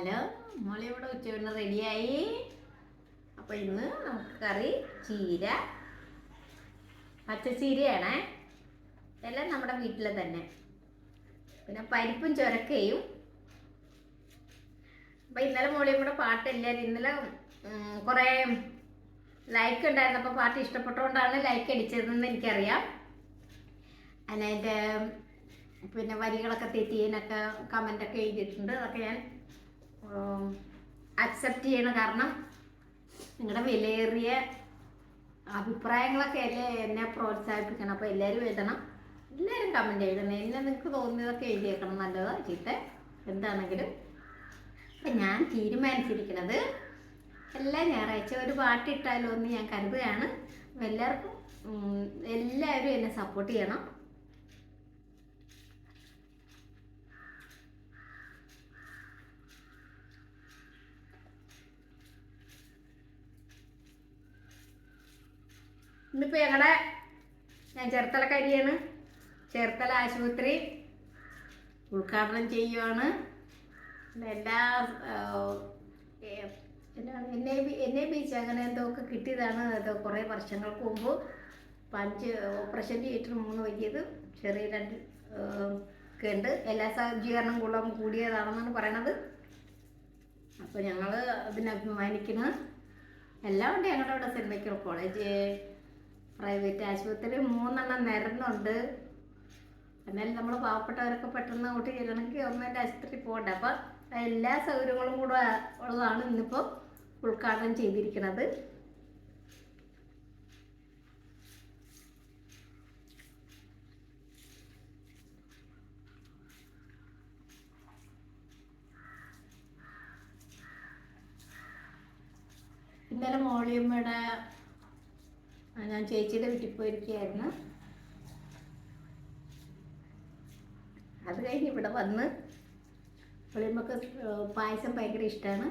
Hello, മോളിവിടെ ഉച്ചയൂണ് റെഡിയായി. അപ്പോൾ ഇന്ന് നമുക്ക് കറി ചീര, പച്ചച്ചീരയാണേ, എല്ലാം നമ്മുടെ വീട്ടിൽ തന്നെ. പിന്നെ പരിപ്പും ചുരക്കയും. അപ്പോൾ ഇന്നലെ മോളിയും കൂടെ പാട്ടില്ലായിരുന്നു. ഇന്നലെ കുറേ ലൈക്ക് ഉണ്ടായിരുന്നപ്പോൾ പാട്ട് ഇഷ്ടപ്പെട്ടുകൊണ്ടാണ് ലൈക്ക് അടിച്ചതെന്ന് എനിക്കറിയാം. അതിൻ്റെ പിന്നെ വരികളൊക്കെ തെറ്റിയതിനൊക്കെ കമൻ്റൊക്കെ എഴുതിയിട്ടുണ്ട്. അതൊക്കെ ഞാൻ അക്സെപ്റ്റ് ചെയ്യണം. കാരണം നിങ്ങളുടെ വിലയേറിയ അഭിപ്രായങ്ങളൊക്കെ അല്ലേ എന്നെ പ്രോത്സാഹിപ്പിക്കണം. അപ്പോൾ എല്ലാവരും എഴുതണം, എല്ലാവരും കമൻറ്റ് എഴുതണം. എന്നെ നിങ്ങൾക്ക് തോന്നിയതൊക്കെ എഴുതിയേക്കണം, നല്ലതോ ചീത്ത എന്താണെങ്കിലും. അപ്പം ഞാൻ തീരുമാനിച്ചിരിക്കുന്നത് എല്ലാ ഞായറാഴ്ച ഒരു പാട്ടിട്ടാലോ എന്ന് ഞാൻ കരുതുകയാണ്. അപ്പോൾ എല്ലാവരും എന്നെ സപ്പോർട്ട് ചെയ്യണം. ഇന്നിപ്പോൾ ഞാൻ ചേർത്തലക്കാരിയാണ്. ചേർത്തല ആശുപത്രി ഉദ്ഘാടനം ചെയ്യുവാണ്. എല്ലാ NABH അങ്ങനെ എന്തോ ഒക്കെ കിട്ടിയതാണ്. അത് കുറേ വർഷങ്ങൾക്ക് മുമ്പ് 5 ഓപ്പറേഷൻ തിയേറ്റർ 3 വലിയത്, ചെറിയ 2 ഒക്കെ ഉണ്ട്. എല്ലാ സജ്ജീകരണം കൂടിയതാണെന്നാണ് പറയണത്. അപ്പോൾ ഞങ്ങൾ അതിനെ അഭിമാനിക്കുന്നു. എല്ലാം ഉണ്ട് ഞങ്ങളുടെ ഇവിടെ. സെൻറ്റ് മൈക്കിൾ കോളേജ്, പ്രൈവറ്റ് ആശുപത്രി 3 നിരന്നുണ്ട്. എന്നാലും നമ്മൾ പാവപ്പെട്ടവരൊക്കെ പെട്ടെന്ന് അങ്ങോട്ട് ചെല്ലണമെങ്കിൽ ഗവൺമെൻറ് ആശുപത്രി പോകണ്ട. അപ്പം എല്ലാ സൗകര്യങ്ങളും കൂടെ ഉള്ളതാണ് ഇന്നിപ്പോൾ ഉദ്ഘാടനം ചെയ്തിരിക്കുന്നത്. ഇന്നലെ മോളിയമ്മയുടെ ഞാൻ ചേച്ചിയുടെ വീട്ടിൽ പോയിരിക്കുകയായിരുന്നു. അത് കഴിഞ്ഞ് ഇവിടെ വന്ന് മോളിയമ്മക്ക് പായസം ഭയങ്കര ഇഷ്ടമാണ്.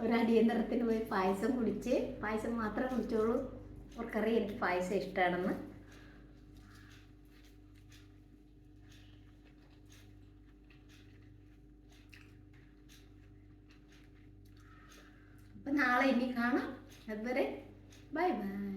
ഒരു അടിയന്തരത്തിന് പോയി പായസം കുടിച്ച്, പായസം മാത്രമേ കുടിച്ചോളൂ. അവർക്കറിയാം എനിക്ക് പായസം ഇഷ്ടമാണെന്ന്. അപ്പം നാളെ ഇനി കാണാം. അതുവരെ ബൈ ബൈ.